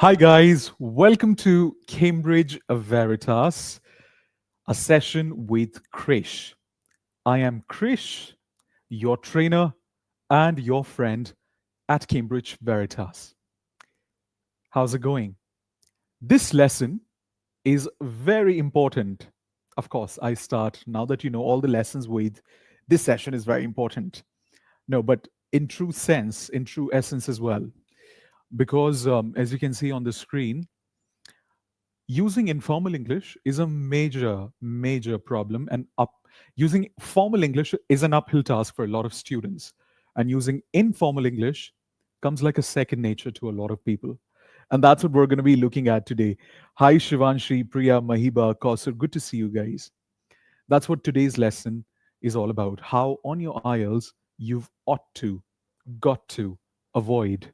Hi, guys. Welcome to Cambridge Veritas, a session with Krish. I am Krish, your trainer and your friend at Cambridge Veritas. How's it going? This lesson is very important. Of course, I start now that you know all the lessons with this session is very important. No, but in true sense, in true essence as well. Because as you can see on the screen, using informal English is a major problem, and using formal English is an uphill task for a lot of students, and using informal English comes like a second nature to a lot of people. And that's what we're going to be looking at today. Hi, Shivanshi, Priya, Mahiba, Kausar, good to see you guys. That's what today's lesson is all about. How on your IELTS you've got to avoid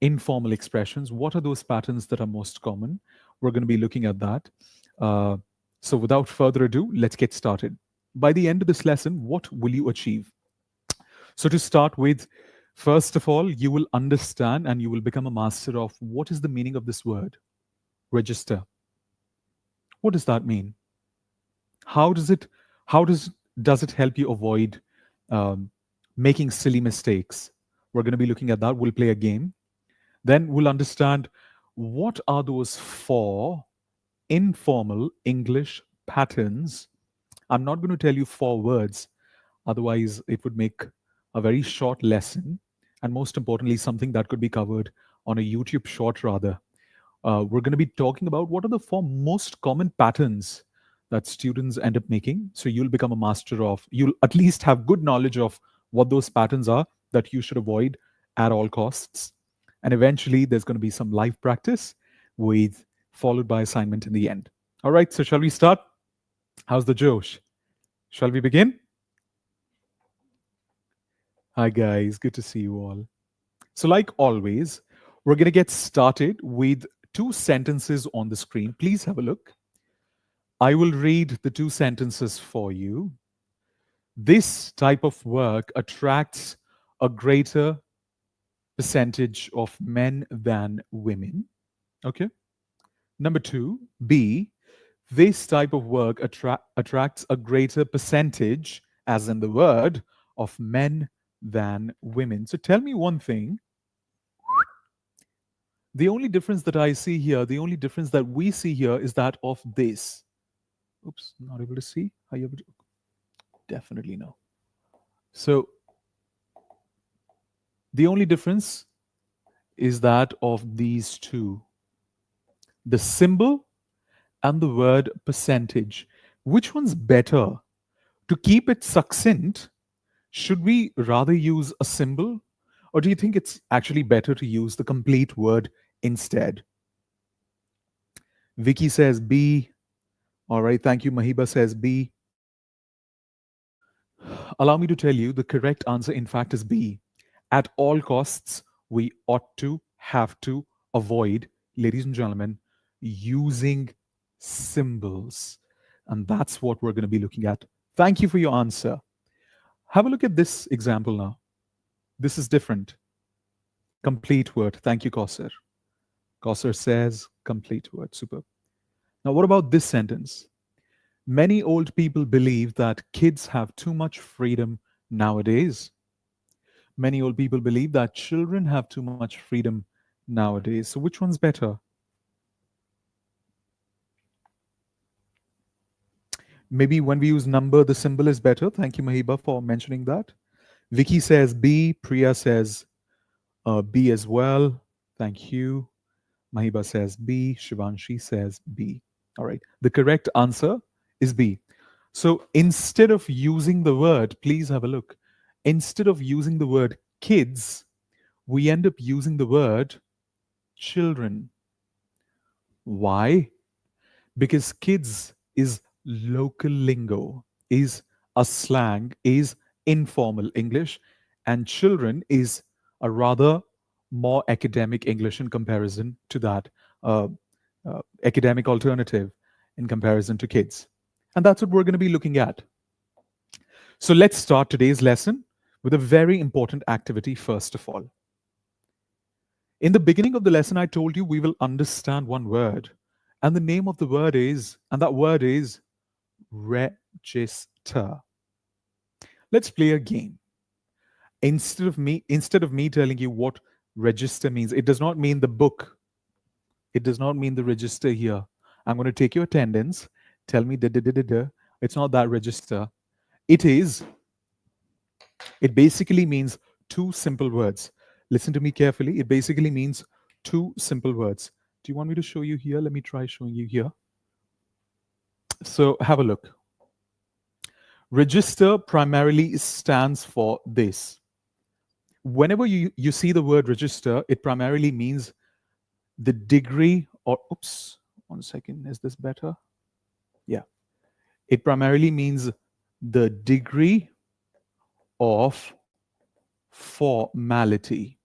informal expressions. What are those patterns that are most common? We're going to be looking at that. Uh, so, without further ado, let's get started. By the end of this lesson, what will you achieve? So, to start with, first of all, you will understand and you will become a master of what is the meaning of this word, register. What does that mean? How does it? How does it help you avoid um, making silly mistakes? We're going to be looking at that. We'll play a game. Then we'll understand what are those four informal English patterns. I'm not going to tell you four words, otherwise, it would make a very short lesson. And most importantly, something that could be covered on a YouTube short, rather. We're going to be talking about what are the four most common patterns that students end up making. So you'll become a master of, you'll at least have good knowledge of what those patterns are that you should avoid at all costs. And eventually, there's going to be some live practice with followed by assignment in the end. All right, so shall we start? How's the Josh? Shall we begin? Hi, guys. Good to see you all. So, like always, we're going to get started with two sentences on the screen. Please have a look. I will read the two sentences for you. This type of work attracts a greater percentage of men than women. Okay. Number two, B, this type of work attracts a greater percentage, as in the word, of men than women. So tell me one thing. The only difference that I see here, the only difference that we see here is that of this. Oops, not able to see. Are you able to? Definitely no. So the only difference is that of these two, the symbol and the word percentage. Which one's better? To keep it succinct, should we rather use a symbol, or do you think it's actually better to use the complete word instead? Vicky says B. All right, thank you. Mahiba says B. Allow me to tell you the correct answer, in fact, is B. At all costs, we ought to, have to avoid, ladies and gentlemen, using symbols. And that's what we're going to be looking at. Thank you for your answer. Have a look at this example now. This is different. Complete word. Thank you, Kausar. Kausar says complete word. Super. Now, what about this sentence? Many old people believe that kids have too much freedom nowadays. Many old people believe that children have too much freedom nowadays. So, which one's better? Maybe when we use number, the symbol is better. Thank you, Mahiba, for mentioning that. Vicky says B. Priya says B as well. Thank you. Mahiba says B. Shivanshi says B. All right. The correct answer is B. So instead of using the word, please have a look. Instead of using the word kids, we end up using the word children. Why? Because kids is local lingo, is a slang, is informal English, and children is a rather more academic English in comparison to that academic alternative in comparison to kids. And that's what we're going to be looking at. So let's start today's lesson with a very important activity first of all. In the beginning of the lesson, I told you we will understand one word. And the name of the word is, and that word is register. Let's play a game. Instead of me telling you what register means, it does not mean the book. It does not mean the register here. I'm going to take your attendance. Tell me da da da da da. It's not that register. It is. It basically means two simple words. Listen to me carefully. It basically means two simple words. Do you want me to show you here? Let me try showing you here. So have a look. Register primarily stands for this. Whenever you see the word register, it primarily means the degree or, oops, 1 second, is this better? Yeah. It primarily means the degree of formality.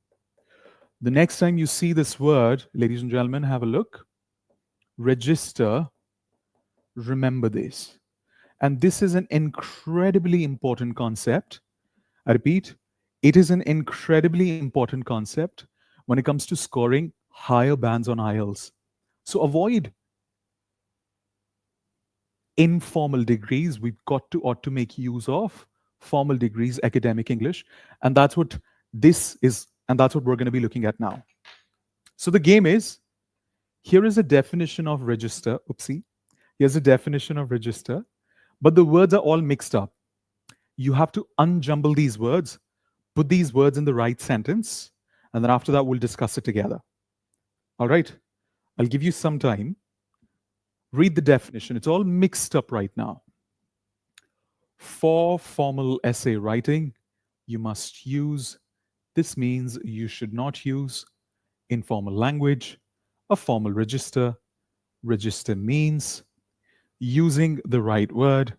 The next time you see this word, ladies and gentlemen, have a look. Register, remember this. And this is an incredibly important concept. I repeat, it is an incredibly important concept when it comes to scoring higher bands on IELTS. So avoid informal degrees. We've got to ought to make use of formal degrees, academic English. And that's what this is, and that's what we're going to be looking at now. So the game is, here is a definition of register. Oopsie. Here's a definition of register. But the words are all mixed up. You have to unjumble these words, put these words in the right sentence, and then after that, we'll discuss it together. All right? I'll give you some time. Read the definition. It's all mixed up right now. For formal essay writing, you must use, this means you should not use informal language, a formal register. Register means using the right word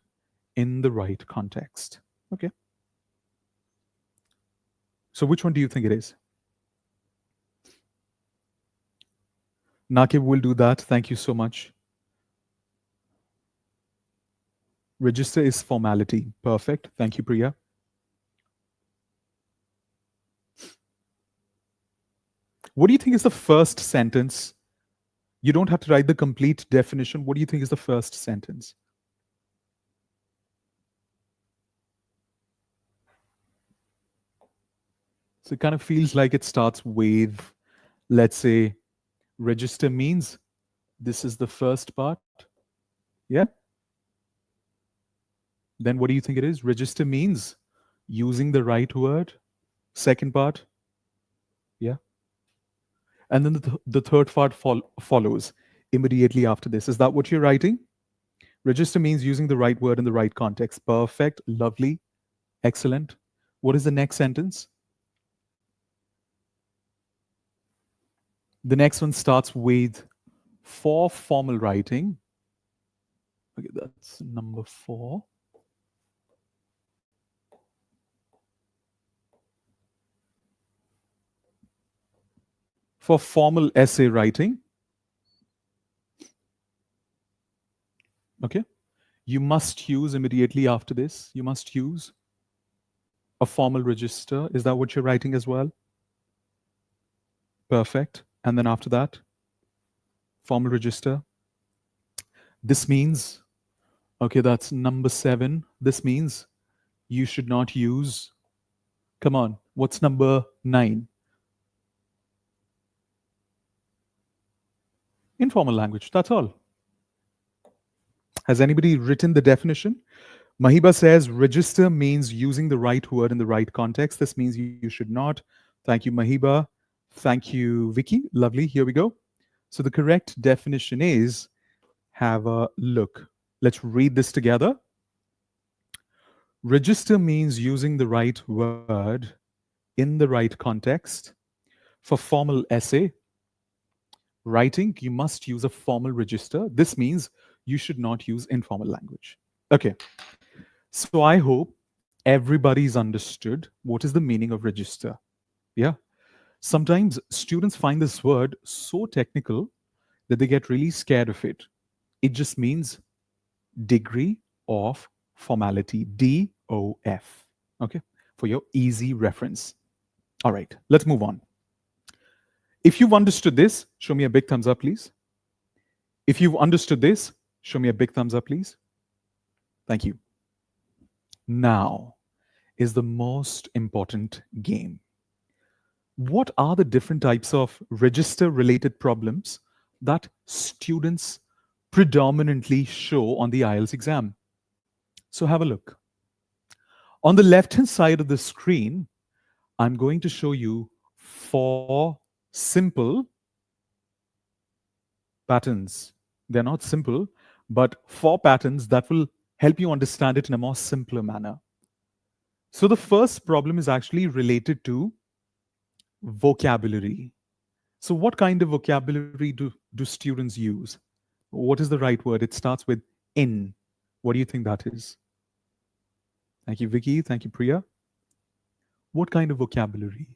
in the right context. Okay. So which one do you think it is? Nakib will do that. Thank you so much. Register is formality. Perfect. Thank you, Priya. What do you think is the first sentence? You don't have to write the complete definition. What do you think is the first sentence? So it kind of feels like it starts with, let's say, register means this is the first part. Yeah. Then what do you think it is? Register means using the right word. Second part. Yeah. And then the third part follows immediately after this. Is that what you're writing? Register means using the right word in the right context. Perfect. Lovely. Excellent. What is the next sentence? The next one starts with for formal writing. Okay, that's number 4. For formal essay writing, okay, you must use immediately after this, you must use a formal register. Is that what you're writing as well? Perfect. And then after that, formal register. This means, okay, that's number 7. This means you should not use, come on, what's number 9? Informal language, that's all. Has anybody written the definition? Mahiba says register means using the right word in the right context. This means you should not. Thank you, Mahiba. Thank you, Vicky. Lovely. Here we go. So the correct definition is, have a look. Let's read this together. Register means using the right word in the right context. For formal essay writing, you must use a formal register. This means you should not use informal language. Okay. So I hope everybody's understood what is the meaning of register. Yeah. Sometimes students find this word so technical that they get really scared of it. It just means degree of formality, DOF. Okay. For your easy reference. All right. Let's move on. If you've understood this, show me a big thumbs up, please. If you've understood this, show me a big thumbs up, please. Thank you. Now is the most important game. What are the different types of register related problems that students predominantly show on the IELTS exam? So have a look. On the left hand side of the screen, I'm going to show you 4 simple patterns. They're not simple, but 4 patterns that will help you understand it in a more simpler manner. So the first problem is actually related to vocabulary. So what kind of vocabulary do students use? What is the right word? It starts with in. What do you think that is? Thank you, Vicky. Thank you, Priya. What kind of vocabulary?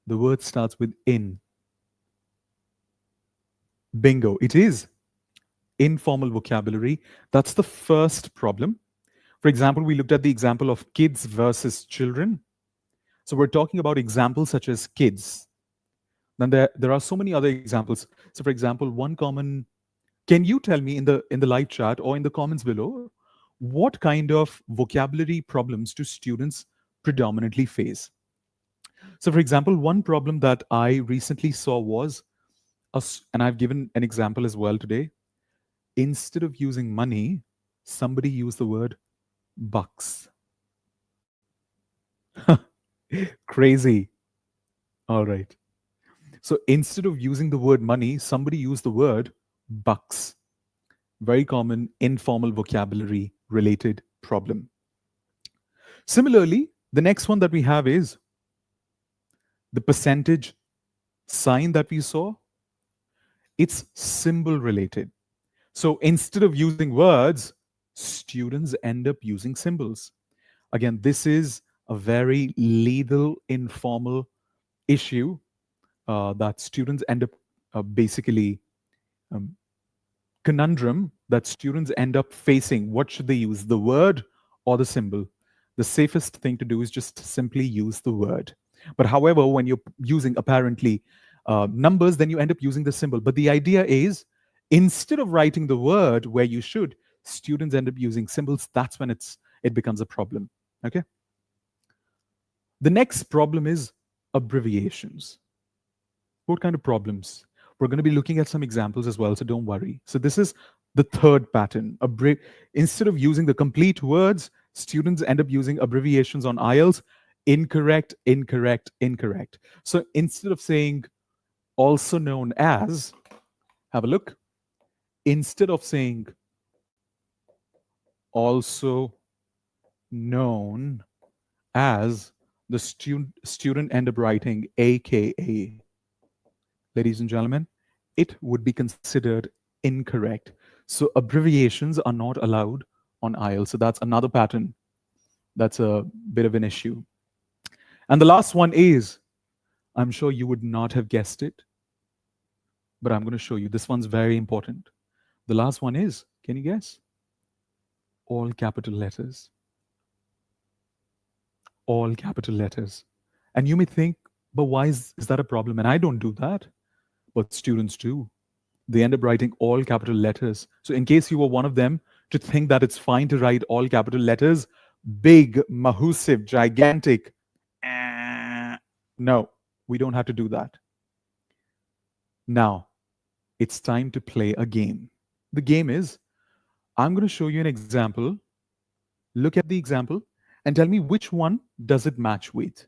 The word starts with in. Bingo. It is informal vocabulary. That's the first problem. For example, we looked at the example of kids versus children. So we're talking about examples such as kids. Then there are so many other examples. So for example, one common, can you tell me in the live chat or in the comments below, what kind of vocabulary problems do students predominantly face? So for example, one problem that I recently saw was, and I've given an example as well today, instead of using money, somebody used the word bucks. Crazy. All right. So instead of using the word money, somebody used the word bucks. Very common informal vocabulary related problem. Similarly, the next one that we have is the percentage sign that we saw. It's symbol related. So instead of using words, students end up using symbols. Again, this is a very lethal informal issue that students end up basically conundrum that students end up facing. What should they use, the word or the symbol? The safest thing to do is just simply use the word. But however, when you're using apparently numbers, then you end up using the symbol. But the idea is, instead of writing the word where you should, students end up using symbols. That's when it becomes a problem. Okay. The next problem is abbreviations. What kind of problems? We're going to be looking at some examples as well, so don't worry. So this is the third pattern. Instead of using the complete words, students end up using abbreviations on IELTS. Incorrect, incorrect, incorrect. So instead of saying also known as, have a look. Instead of saying also known as, the student end up writing AKA. Ladies and gentlemen, it would be considered incorrect. So abbreviations are not allowed on IELTS. So that's another pattern. That's a bit of an issue. And the last one is, I'm sure you would not have guessed it, but I'm going to show you. This one's very important. The last one is, can you guess? All capital letters. All capital letters. And you may think, but why is that a problem? And I don't do that, but students do. They end up writing all capital letters. So in case you were one of them to think that it's fine to write all capital letters, big, mahusive, gigantic, no, we don't have to do that. Now, it's time to play a game. The game is, I'm going to show you an example. Look at the example and tell me which one does it match with.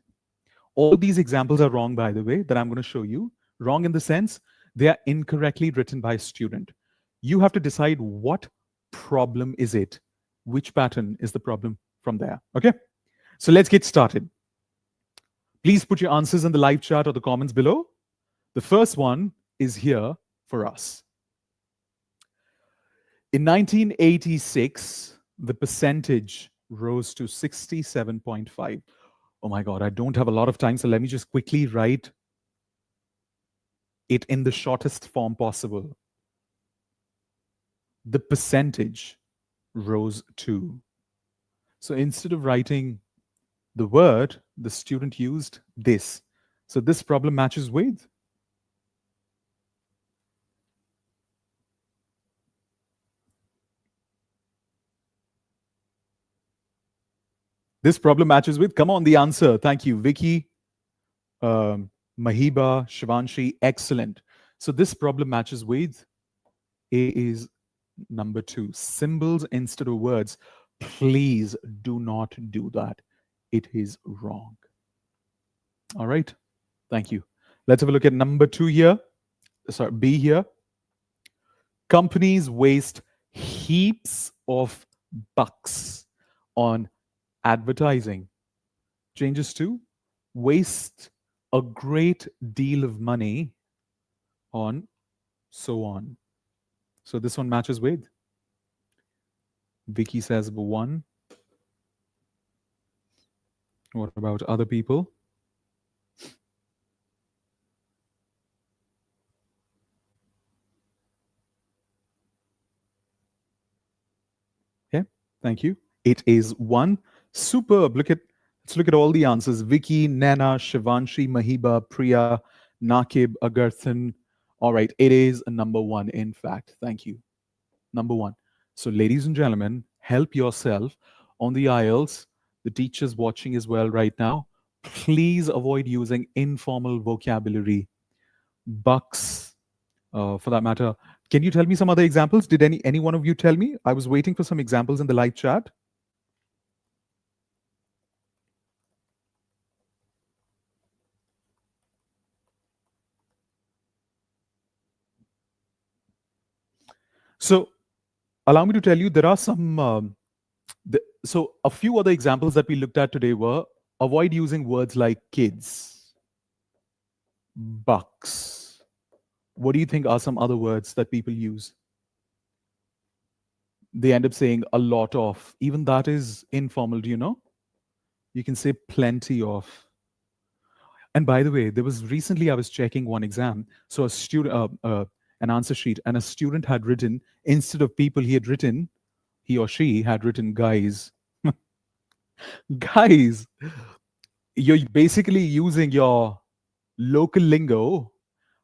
All these examples are wrong, by the way, that I'm going to show you. Wrong in the sense they are incorrectly written by a student. You have to decide what problem is it. Which pattern is the problem from there? Okay? So let's get started. Please put your answers in the live chat or the comments below. The first one is here for us. In 1986, the percentage rose to 67.5. Oh my God, I don't have a lot of time, so let me just quickly write it in the shortest form possible. The percentage rose to. So instead of writing the word, the student used this. So this problem matches with This problem matches with, come on, the answer. Thank you, Vicky, um, Mahiba, Shivanshi. Excellent. So this problem matches with A is number two. Symbols instead of words. Please do not do that. It is wrong. All right. Thank you. Let's have a look at number two here. Sorry, B here. Companies waste heaps of bucks on advertising. Changes to waste a great deal of money on so on. So this one matches with. Vicky says one. What about other people? Yeah, thank you. It is one. Superb. Let's look at all the answers. Vicky, Nana, Shivanshi, Mahiba, Priya, Nakib, Agarthan. All right, it is a number one, in fact. Thank you. Number one. So, ladies and gentlemen, help yourself on the IELTS. The teachers watching as well right now. Please avoid using informal vocabulary. Bucks, for that matter. Can you tell me some other examples? Did any one of you tell me? I was waiting for some examples in the live chat. So allow me to tell you, there are some. So a few other examples that we looked at today were avoid using words like kids, bucks. What do you think are some other words that people use? They end up saying a lot of. Even that is informal. Do you know? You can say plenty of. And by the way, there was recently I was checking one exam. So a student, an answer sheet, and a student had written, instead of people, he or she had written guys. Guys, you're basically using your local lingo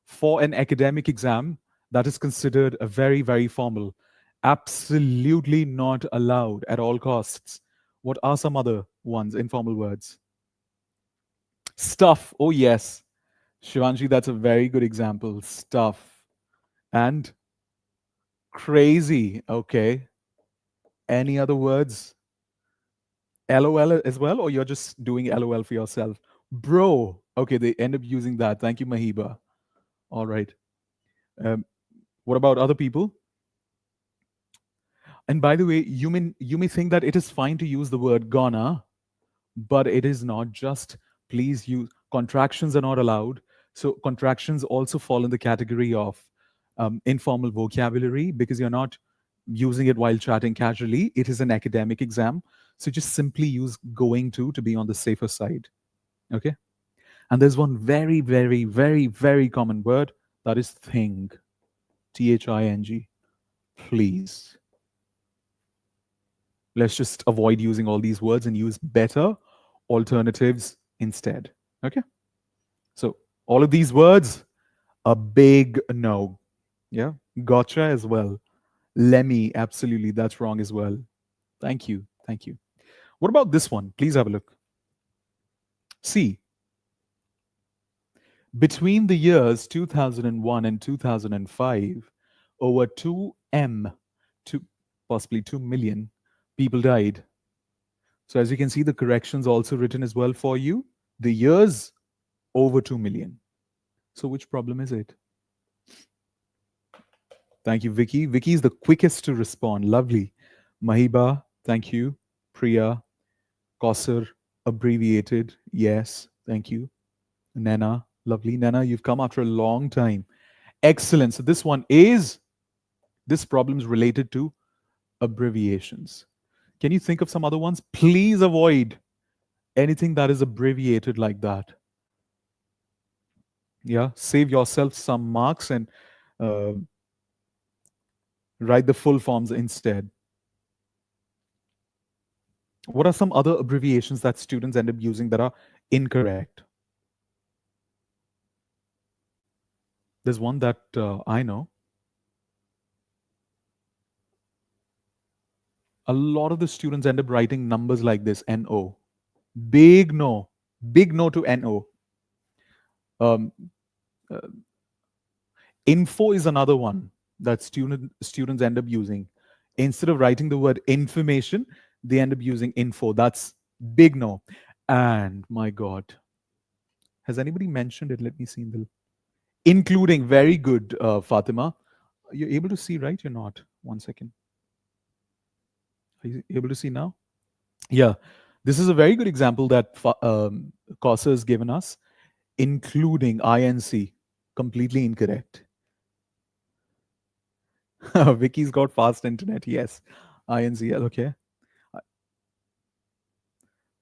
for an academic exam that is considered a very, very formal. Absolutely not allowed at all costs. What are some other ones, informal words? Stuff. Oh, yes. Shivanshi, that's a very good example. Stuff. And crazy. Okay. Any other words? LOL as well, or you're just doing LOL for yourself? Bro. Okay, they end up using that. Thank you, Mahiba. All right. Um, what about other people? And by the way, you may think that it is fine to use the word gonna, but it is not. Just please use contractions are not allowed. So contractions also fall in the category of informal vocabulary because you're not using it while chatting casually. It is an academic exam. So just simply use going to be on the safer side. Okay. And there's one very, very, very, very common word that is thing. THING. Please. Let's just avoid using all these words and use better alternatives instead. Okay. So all of these words, a big no. Yeah. Gotcha as well. Lemmy, absolutely. That's wrong as well. Thank you. Thank you. What about this one? Please have a look. See, between the years 2001 and 2005, over 2M, possibly 2 million people died. So as you can see, the corrections also written as well for you. The years, over 2 million. So which problem is it? Thank you, Vicky. Vicky is the quickest to respond. Lovely. Mahiba, thank you. Priya, Kausar, abbreviated. Yes, thank you. Nana, lovely. Nana, you've come after a long time. Excellent. So this problem is related to abbreviations. Can you think of some other ones? Please avoid anything that is abbreviated like that. Yeah, save yourself some marks and uh, write the full forms instead. What are some other abbreviations that students end up using that are incorrect? There's one that I know. A lot of the students end up writing numbers like this, NO. Big no. Big no to NO. Um, uh, info is another one that students end up using. Instead of writing the word information, they end up using info. That's big no. And my God, has anybody mentioned it? Let me see in the including. Very good, Fatima. You're able to see, right? You're not. One second. Are you able to see now? Yeah. This is a very good example that Corsa has given us, including INC. Completely incorrect. Vicky's got fast internet. Yes. INCL. Okay. Uh,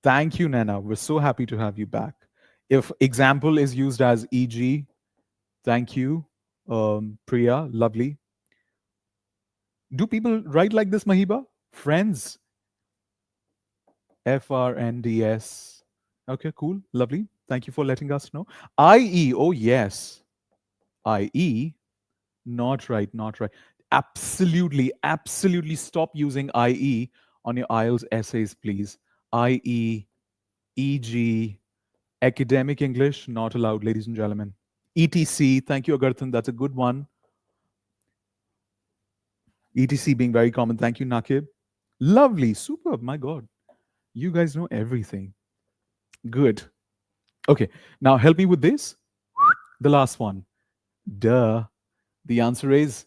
Thank you, Nana. We're so happy to have you back. If example is used as EG, thank you, Priya. Lovely. Do people write like this, Mahiba? Friends, FRNDS. Okay, cool. Lovely. Thank you for letting us know. IE. Oh, yes. IE. Not right. Not right. Absolutely. Absolutely stop using IE on your IELTS essays, please. IE, EG, academic English, not allowed, ladies and gentlemen. ETC. Thank you, Agarthan. That's a good one. ETC being very common. Thank you, Nakib. Lovely. Superb. My God. You guys know everything. Good. Okay. Now help me with this. The last one. Duh. The answer is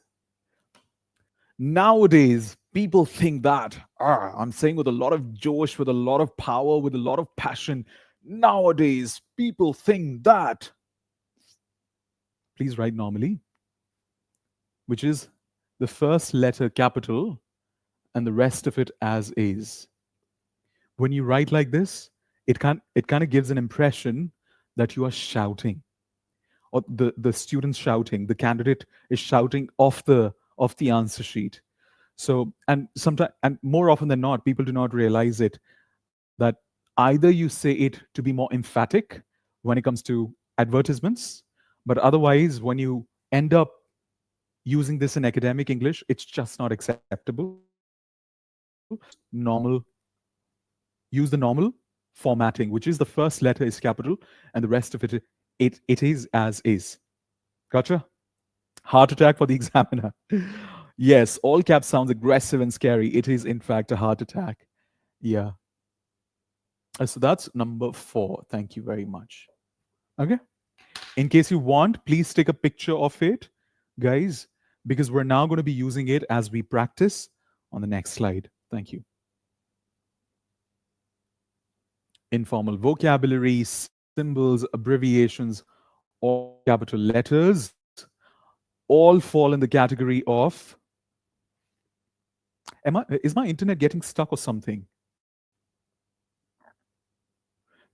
nowadays, people think that, I'm saying with a lot of josh, with a lot of power, with a lot of passion. Nowadays, people think that. Please write normally, which is the first letter capital and the rest of it as is. When you write like this, it kind of gives an impression that you are shouting, or the student's shouting, the candidate is shouting off the answer sheet. So, and sometimes, and more often than not, people do not realize it, that either you say it to be more emphatic when it comes to advertisements, but otherwise, when you end up using this in academic English, it's just not acceptable. Use the normal formatting, which is the first letter is capital and the rest of it is as is. Gotcha? Heart attack for the examiner. Yes, all caps sounds aggressive and scary. It is, in fact, a heart attack. Yeah. So that's number 4. Thank you very much. Okay. In case you want, please take a picture of it, guys, because we're now going to be using it as we practice on the next slide. Thank you. Informal vocabulary, symbols, abbreviations, all capital letters, all fall in the category of. Is my internet getting stuck or something?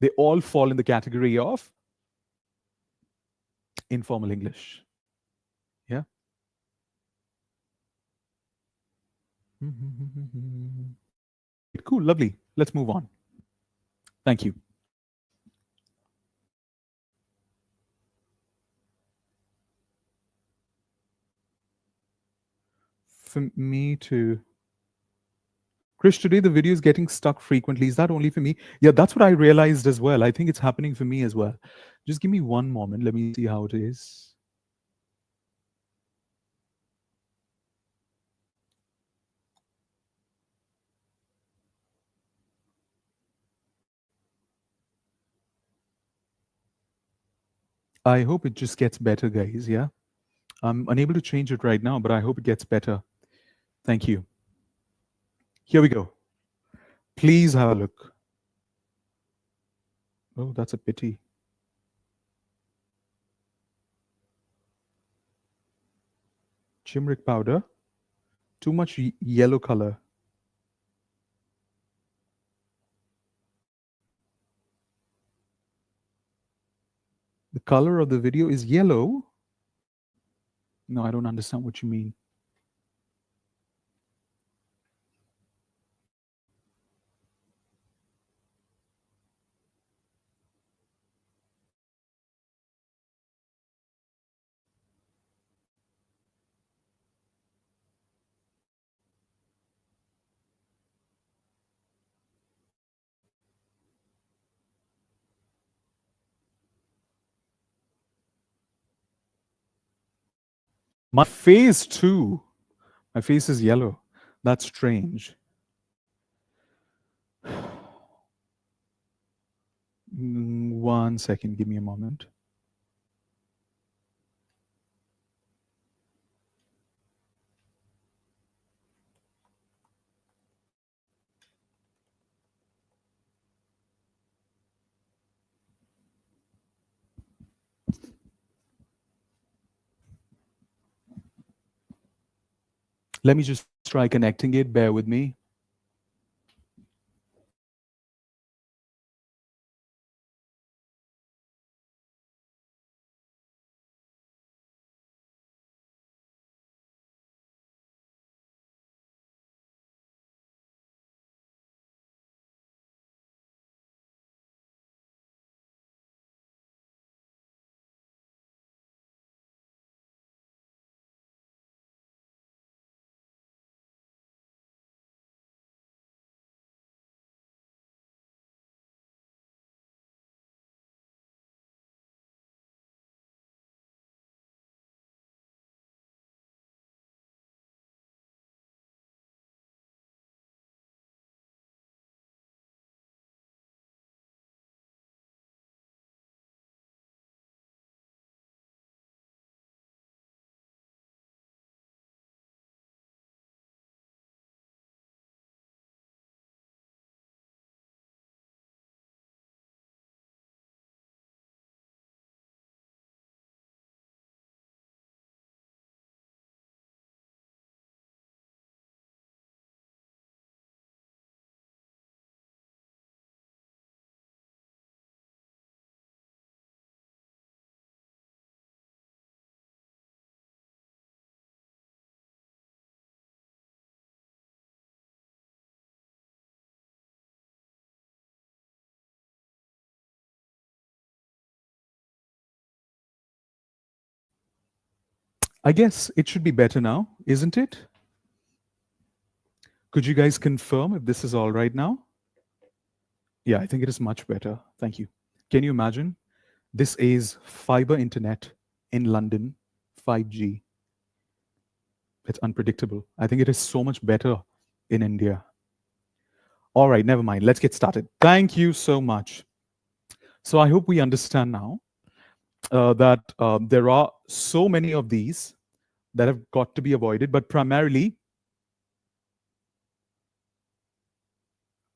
They all fall in the category of informal English. Yeah. Great, cool, lovely. Let's move on. Thank you. For me to Krish, today the video is getting stuck frequently. Is that only for me? Yeah, that's what I realized as well. I think it's happening for me as well. Just give me one moment. Let me see how it is. I hope it just gets better, guys. Yeah. I'm unable to change it right now, but I hope it gets better. Thank you. Here we go. Please have a look. Oh, that's a pity. Turmeric powder. Too much yellow color. The color of the video is yellow. No, I don't understand what you mean. My face too. My face is yellow. That's strange. One second, give me a moment. Let me just try connecting it. Bear with me. I guess it should be better now, isn't it? Could you guys confirm if this is all right now? Yeah, I think it is much better. Thank you. Can you imagine? This is fiber internet in London, 5G. It's unpredictable. I think it is so much better in India. All right, never mind. Let's get started. Thank you so much. So I hope we understand now that there are so many of these that have got to be avoided, but primarily,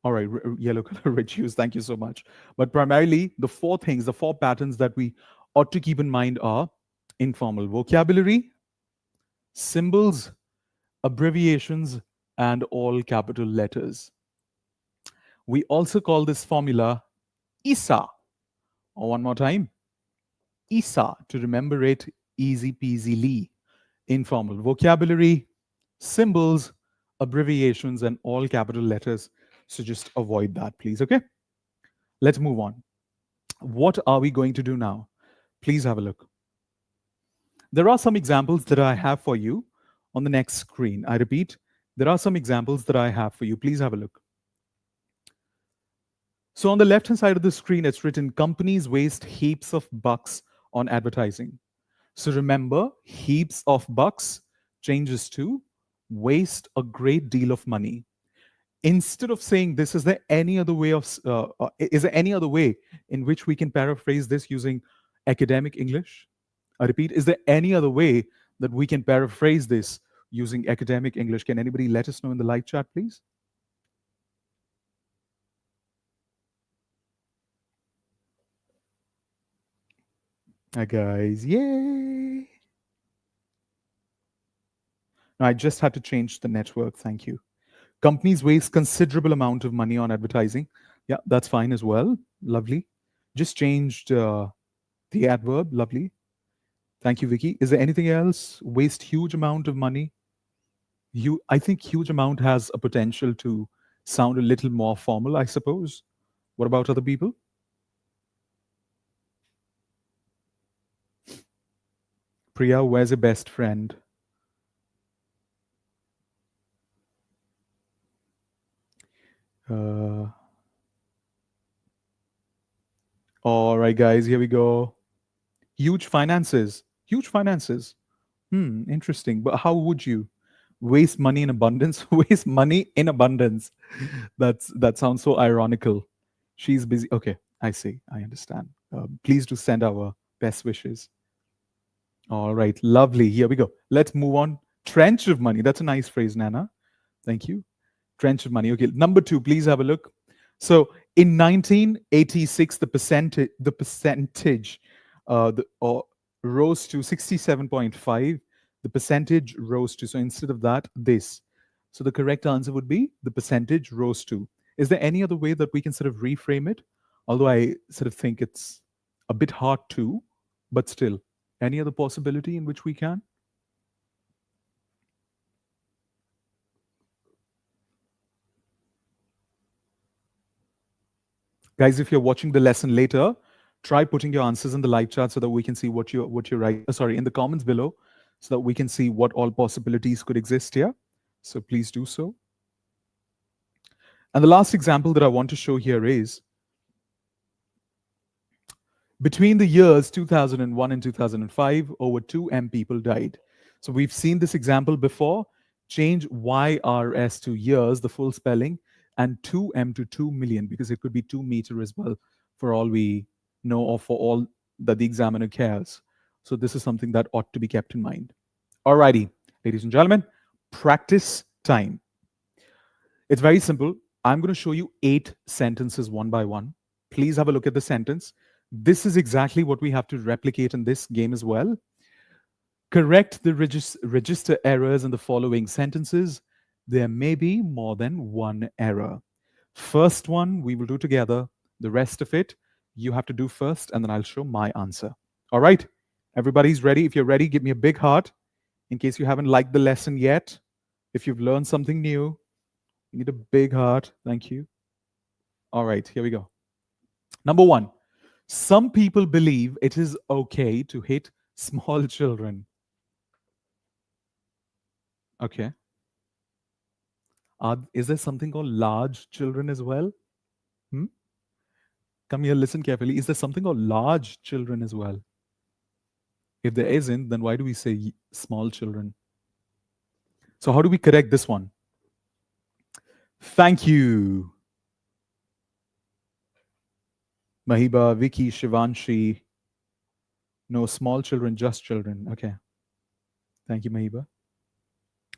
all right, yellow color, red hues, thank you so much. But primarily, the four things, the four patterns that we ought to keep in mind are informal vocabulary, symbols, abbreviations, and all capital letters. We also call this formula ISA, or one more time, ISA, to remember it easy peasily. Informal vocabulary, symbols, abbreviations, and all capital letters. So just avoid that, please. Okay? Let's move on. What are we going to do now? Please have a look. There are some examples that I have for you on the next screen. I repeat, there are some examples that I have for you. Please have a look. So on the left-hand side of the screen, it's written, companies waste heaps of bucks on advertising. So remember, heaps of bucks changes to waste a great deal of money. Instead of saying this, is there any other way of is there any other way in which we can paraphrase this using academic English? I repeat, is there any other way that we can paraphrase this using academic English? Can anybody let us know in the live chat, please? Hi guys, yay! Now I just had to change the network. Thank you. Companies waste considerable amount of money on advertising. Yeah, that's fine as well. Lovely. Just changed the adverb. Lovely. Thank you, Vicky. Is there anything else? Waste huge amount of money. I think huge amount has a potential to sound a little more formal, I suppose. What about other people? Priya, where's your best friend? Uh, all right, guys, here we go. Huge finances. Huge finances. Interesting. But how would you waste money in abundance? Waste money in abundance. That sounds so ironical. She's busy. Okay, I see. I understand. Please do send our best wishes. All right, lovely. Here we go. Let's move on. Trench of money. That's a nice phrase, Nana. Thank you. Trench of money. Okay, number two. Please have a look. So in 1986, the percentage rose to 67.5. The percentage rose to, so instead of that, this. So the correct answer would be the percentage rose to. Is there any other way that we can sort of reframe it? Although I sort of think it's a bit hard to, but still, any other possibility in which we can? Guys, if you're watching the lesson later, try putting your answers in the live chat so that we can see what you're right. Sorry, in the comments below, so that we can see what all possibilities could exist here. So please do so. And the last example that I want to show here is between the years 2001 and 2005, over 2M people died. So we've seen this example before. Change YRS to years, the full spelling, and 2M to 2 million, because it could be 2 meter as well, for all we know, or for all that the examiner cares. So this is something that ought to be kept in mind. Alrighty, ladies and gentlemen, practice time. It's very simple. I'm going to show you 8 sentences one by one. Please have a look at the sentence. This is exactly what we have to replicate in this game as well. Correct the register errors in the following sentences. There may be more than one error. First one we will do together. The rest of it you have to do first, and then I'll show my answer. All right? Everybody's ready? If you're ready, give me a big heart in case you haven't liked the lesson yet. If you've learned something new, you need a big heart. Thank you. All right, here we go. Number one, some people believe it is okay to hit small children. Okay. Is there something called large children as well? Come here, listen carefully. Is there something called large children as well? If there isn't, then why do we say small children? So how do we correct this one? Thank you. Mahiba, Vicky, Shivanshi. No, small children, just children. Okay. Thank you, Mahiba.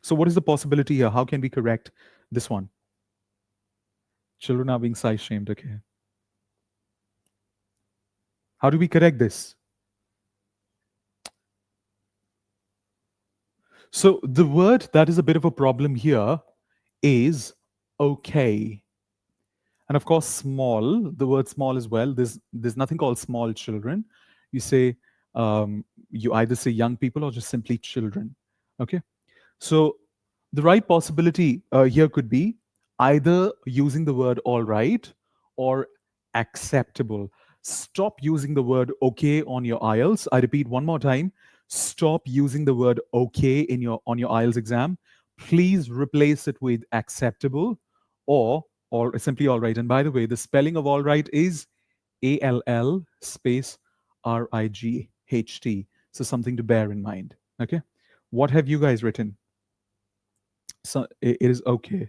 So what is the possibility here? How can we correct this one? Children are being size shamed. Okay. How do we correct this? So the word that is a bit of a problem here is okay. And of course, small, the word small as well. There's nothing called small children. You say, you either say young people or just simply children. Okay. So the right possibility here could be either using the word all right or acceptable. Stop using the word okay on your IELTS. I repeat one more time. Stop using the word okay on your IELTS exam. Please replace it with acceptable or simply all right. And by the way, the spelling of all right is ALL space RIGHT. So something to bear in mind. Okay. What have you guys written? So it is okay.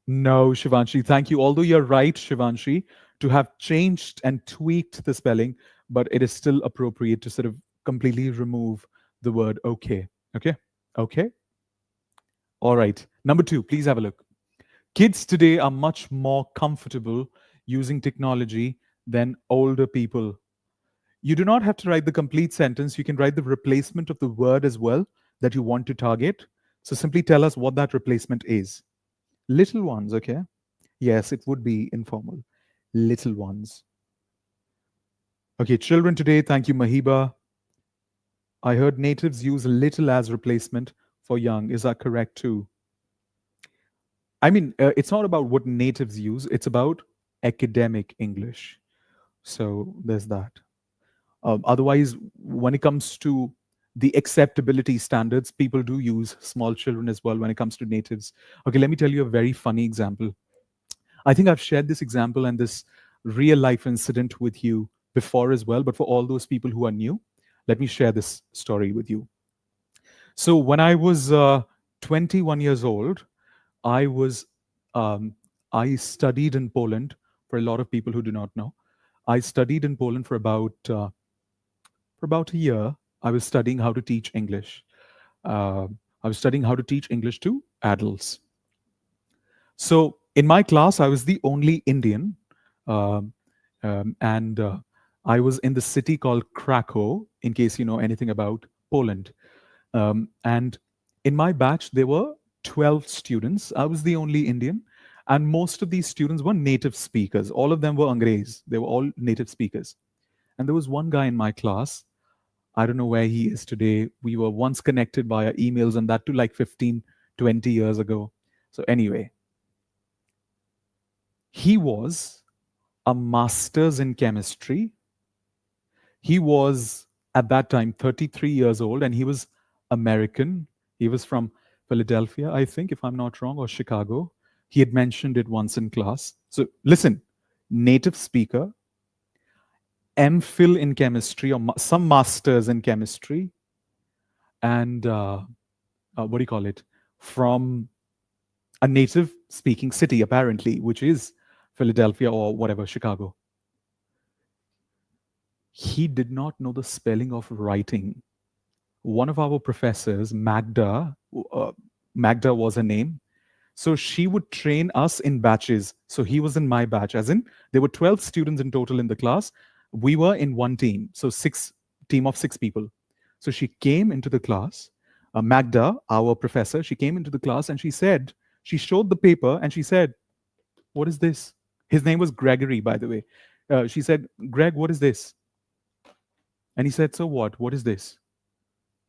No, Shivanshi, thank you. Although you're right, Shivanshi, to have changed and tweaked the spelling, but it is still appropriate to sort of completely remove the word okay. Okay? Okay? All right. Number 2, please have a look. Kids today are much more comfortable using technology than older people. You do not have to write the complete sentence. You can write the replacement of the word as well that you want to target. So simply tell us what that replacement is. Little ones, okay? Yes, it would be informal. Little ones. Okay, children today, thank you, Mahiba. I heard natives use little as replacement for young. Is that correct too? I mean, it's not about what natives use, it's about academic English. So there's that. Otherwise, when it comes to the acceptability standards, people do use small children as well when it comes to natives. Okay, let me tell you a very funny example. I think I've shared this example and this real life incident with you before as well, but for all those people who are new, let me share this story with you. So when I was 21 years old, I was um, I studied in Poland. For a lot of people who do not know, I studied in Poland for about a year. I was studying how to teach English. I was studying how to teach English to adults. So in my class, I was the only Indian, um, and I was in the city called Krakow. In case you know anything about Poland, and in my batch there were 12 students. I was the only Indian, and most of these students were native speakers. All of them were Angrez. They were all native speakers. And there was one guy in my class. I don't know where he is today. We were once connected via emails, and that too like 15, 20 years ago. So, anyway, he was a master's in chemistry. He was at that time 33 years old, and he was American. He was from Philadelphia, I think, if I'm not wrong, or Chicago. He had mentioned it once in class. So, listen, native speaker, MPhil in chemistry, or some masters in chemistry, and what do you call it? From a native speaking city, apparently, which is Philadelphia or whatever, Chicago. He did not know the spelling of writing. One of our professors, Magda was her name. So she would train us in batches. So he was in my batch, as in there were 12 students in total in the class. We were in one team, so team of six people. So she came into the class. Magda, our professor, she came into the class and she showed the paper and she said, "What is this?" His name was Gregory, by the way. She said, "Greg, what is this?" And he said, "So what? What is this?"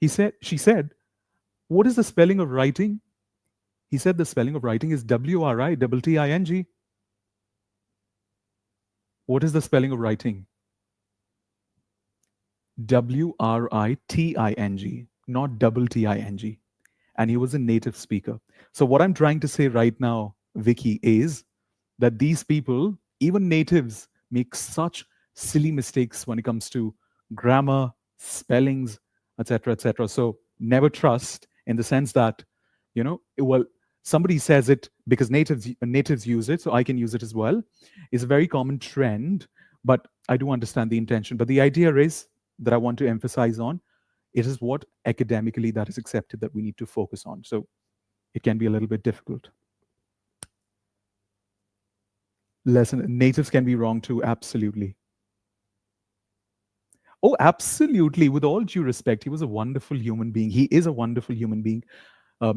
She said, "What is the spelling of writing?" He said, "The spelling of writing is WRITTING. What is the spelling of writing?" WRITING, not double TING. And he was a native speaker. So, what I'm trying to say right now, Vicky, is that these people, even natives, make such silly mistakes when it comes to grammar, spellings, etc., etc. So, never trust in the sense that, well, somebody says it because natives use it, so I can use it as well. It's a very common trend, but I do understand the intention. But the idea is that I want to emphasize on it is what academically that is accepted that we need to focus on. So it can be a little bit difficult. Natives can be wrong too, absolutely. Oh, absolutely. With all due respect, he was a wonderful human being. He is a wonderful human being.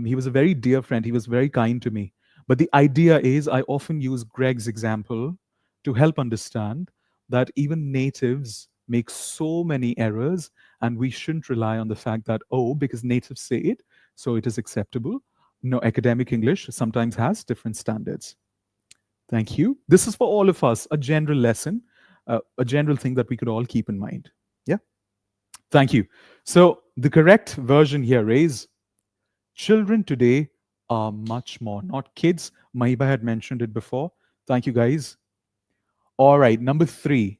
He was a very dear friend. He was very kind to me. But the idea is, I often use Greg's example to help understand that even natives make so many errors, and we shouldn't rely on the fact that, oh, because natives say it, so it is acceptable. No, academic English sometimes has different standards. Thank you. This is for all of us, a general lesson, a general thing that we could all keep in mind. Yeah. Thank you. So the correct version here is children today are much more, not kids. Mahiba had mentioned it before. Thank you, guys. All right, number 3.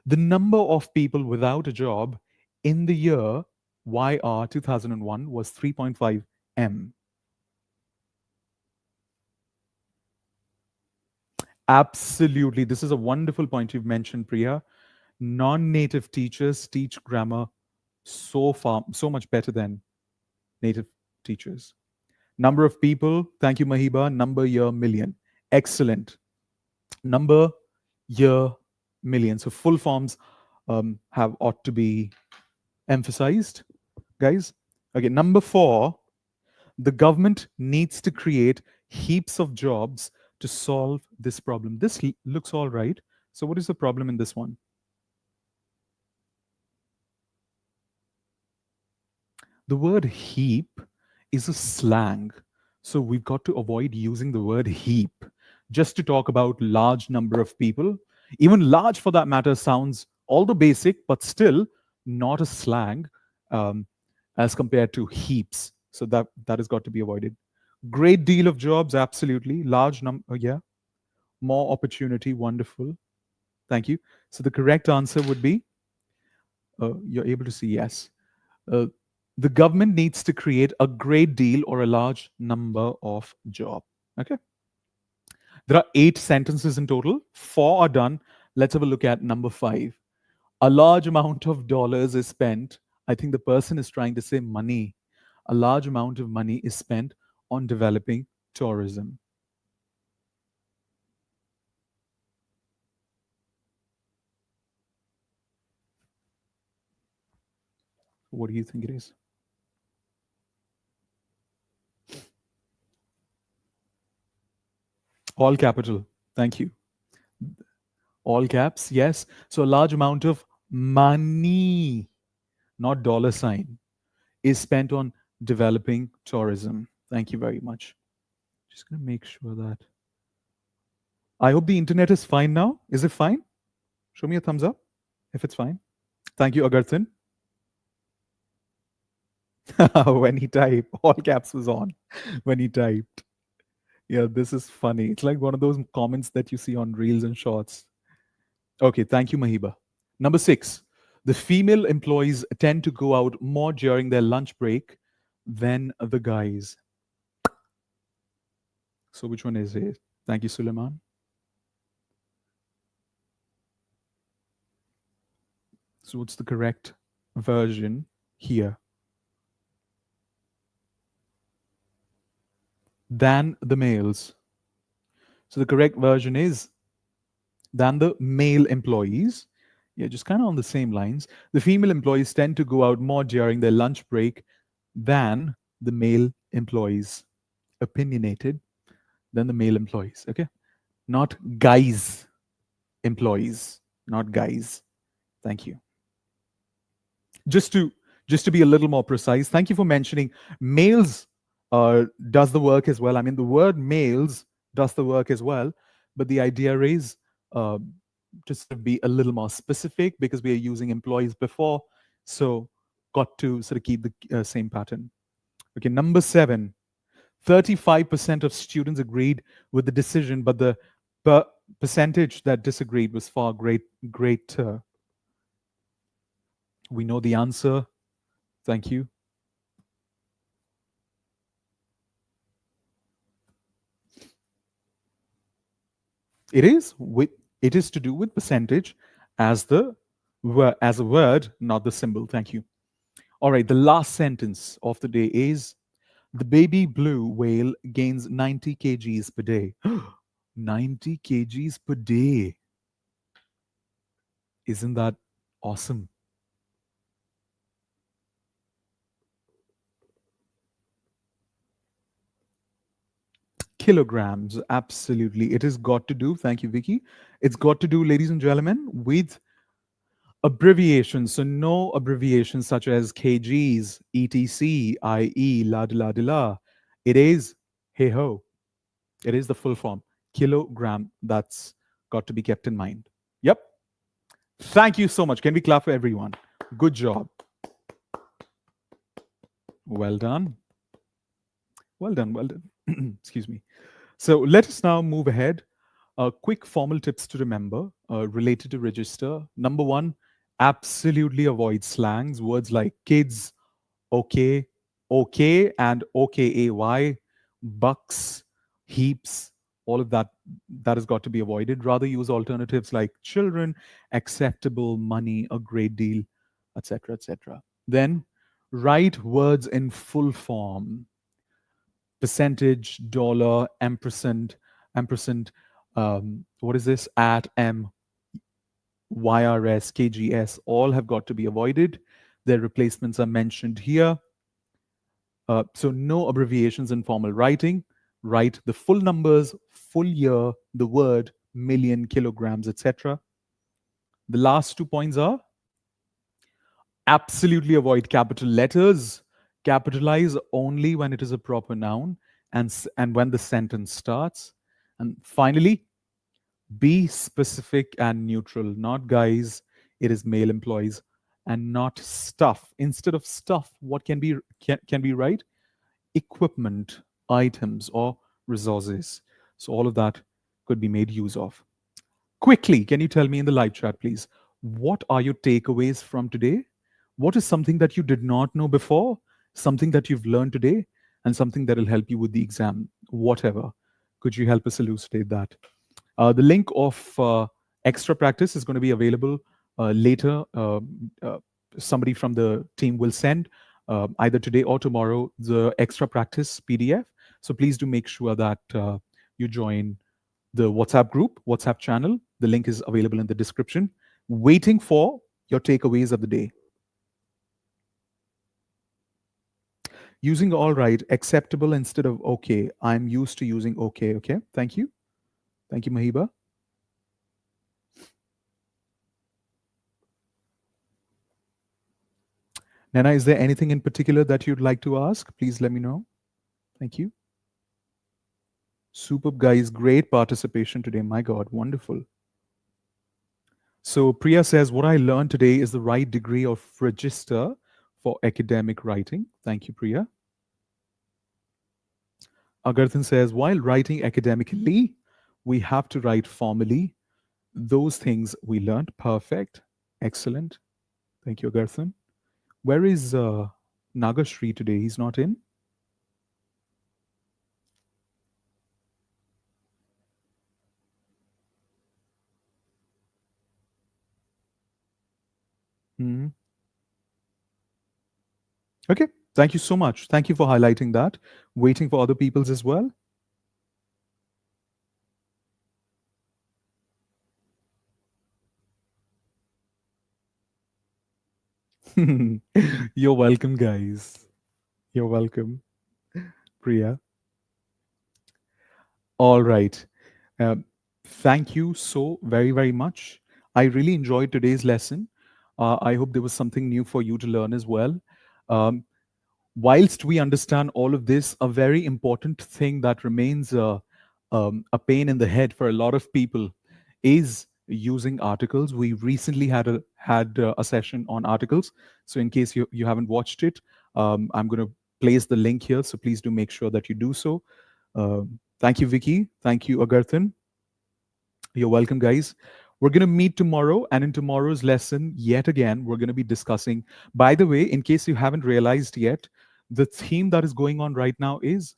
The number of people without a job in the year YR 2001 was 3.5 M. Absolutely. This is a wonderful point you've mentioned, Priya. Non-native teachers teach grammar so much better than native teachers. Number of people, thank you, Mahiba. Number, year, million. Excellent. Number, year, million. So full forms have ought to be emphasized, guys. Okay, number 4, the government needs to create heaps of jobs to solve this problem. This looks all right. So what is the problem in this one? The word heap is a slang. So we've got to avoid using the word heap just to talk about large number of people. Even large for that matter sounds all the basic, but still not a slang um, as compared to heaps. So that has got to be avoided. Great deal of jobs, absolutely. Large number, yeah. More opportunity, wonderful. Thank you. So the correct answer would be you're able to see yes. Uh, The government needs to create a great deal or a large number of job. Okay. There are 8 sentences in total. 4 are done. Let's have a look at number 5. A large amount of dollars is spent. I think the person is trying to say money. A large amount of money is spent on developing tourism. What do you think it is? All capital. Thank you. All caps. Yes. So a large amount of money, not dollar sign, is spent on developing tourism. Thank you very much. Just going to make sure that. I hope the internet is fine now. Is it fine? Show me a thumbs up if it's fine. Thank you, Agarthan. When he typed, all caps was on when he typed. Yeah, this is funny. It's like one of those comments that you see on reels and shorts. Okay, thank you, Mahiba. Number 6, the female employees tend to go out more during their lunch break than the guys. So which one is it? Thank you, Suleiman. So what's the correct version here? Than the males. So the correct version is than the male employees. Yeah, just kind of on the same lines. The female employees tend to go out more during their lunch break than the male employees. Opinionated than the male employees. Okay. Not guys employees. Not guys. Thank you. Just to be a little more precise, thank you for mentioning males does the work as well. I mean, the word males does the work as well, but the idea is just to be a little more specific because we are using employees before, so got to sort of keep the same pattern. Okay, number 7, 35% of students agreed with the decision, but the percentage that disagreed was far greater. We know the answer. Thank you. It is to do with percentage as a word, not the symbol. Thank you. All right, the last sentence of the day is the baby blue whale gains 90 kgs per day. 90 kgs per day. Isn't that awesome? Kilograms, absolutely. It has got to do, thank you, Vicky. It's got to do, ladies and gentlemen, with abbreviations. So no abbreviations such as kgs, etc, ie, la de la de la. It is hey ho. It is the full form. Kilogram. That's got to be kept in mind. Yep. Thank you so much. Can we clap for everyone? Good job. Well done. Well done. Well done. Excuse me. So let us now move ahead. Quick formal tips to remember related to register. Number 1, absolutely avoid slangs. Words like kids, okay, okay, and okay, bucks, heaps, all of that has got to be avoided. Rather use alternatives like children, acceptable, money, a great deal, etc., etc. Then write words in full form. Percentage, dollar, ampersand, what is this? At, M, YRS, KGS, all have got to be avoided. Their replacements are mentioned here. So no abbreviations in formal writing. Write the full numbers, full year, the word, million, kilograms, etc. The last 2 points are absolutely avoid capital letters. Capitalize only when it is a proper noun and when the sentence starts. And finally, be specific and neutral. Not guys, it is male employees, and not stuff. Instead of stuff, what can we write? Equipment, items, or resources. So all of that could be made use of. Quickly, can you tell me in the live chat, please, what are your takeaways from today? What is something that you did not know before something that you've learned today and something that will help you with the exam, whatever. Could you help us elucidate that? The link of extra practice is going to be available later. Uh, Somebody from the team will send either today or tomorrow the extra practice PDF. So please do make sure that you join the WhatsApp group, WhatsApp channel. The link is available in the description. Waiting for your takeaways of the day. Using all right, acceptable instead of okay. I'm used to using okay. Okay. Thank you. Thank you, Mahiba. Nana, is there anything in particular that you'd like to ask? Please let me know. Thank you. Superb, guys. Great participation today. My God, wonderful. So Priya says, what I learned today is the right degree of register for academic writing. Thank you, Priya. Agarthan says, while writing academically, we have to write formally. Those things we learned. Perfect. Excellent. Thank you, Agarthan. Where is Nagashri today? He's not in. Hmm. Okay. Thank you so much. Thank you for highlighting that. Waiting for other people's as well. You're welcome, guys. You're welcome, Priya. All right. Um, Thank you so very, very much. I really enjoyed today's lesson. I hope there was something new for you to learn as well. Um, whilst we understand all of this, a very important thing that remains a pain in the head for a lot of people is using articles. We recently had a session on articles. So in case you haven't watched it, I'm going to place the link here. So please do make sure that you do so. Thank you, Vicky. Thank you, Agarthan. You're welcome, guys. We're going to meet tomorrow, and in tomorrow's lesson, yet again, we're going to be discussing. By the way, in case you haven't realized yet, the theme that is going on right now is,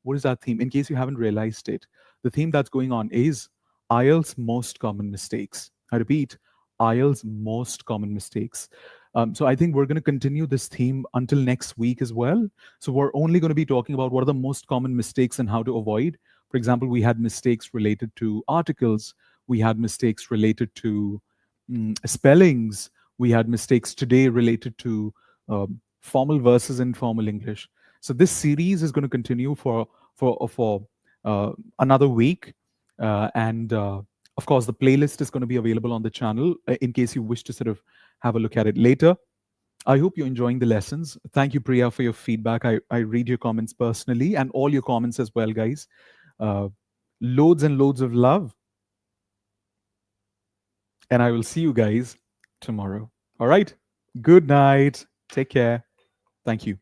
what is that theme? In case you haven't realized it, the theme that's going on is IELTS most common mistakes. I repeat, IELTS most common mistakes. So I think we're going to continue this theme until next week as well. So we're only going to be talking about what are the most common mistakes and how to avoid. For example, we had mistakes related to articles. We had mistakes related to spellings. We had mistakes today related to formal versus informal English. So this series is going to continue for another week, and of course, the playlist is going to be available on the channel in case you wish to sort of have a look at it later. I hope you're enjoying the lessons. Thank you, Priya, for your feedback. I read your comments personally and all your comments as well, guys. Uh, Loads and loads of love. And I will see you guys tomorrow. All right. Good night. Take care. Thank you.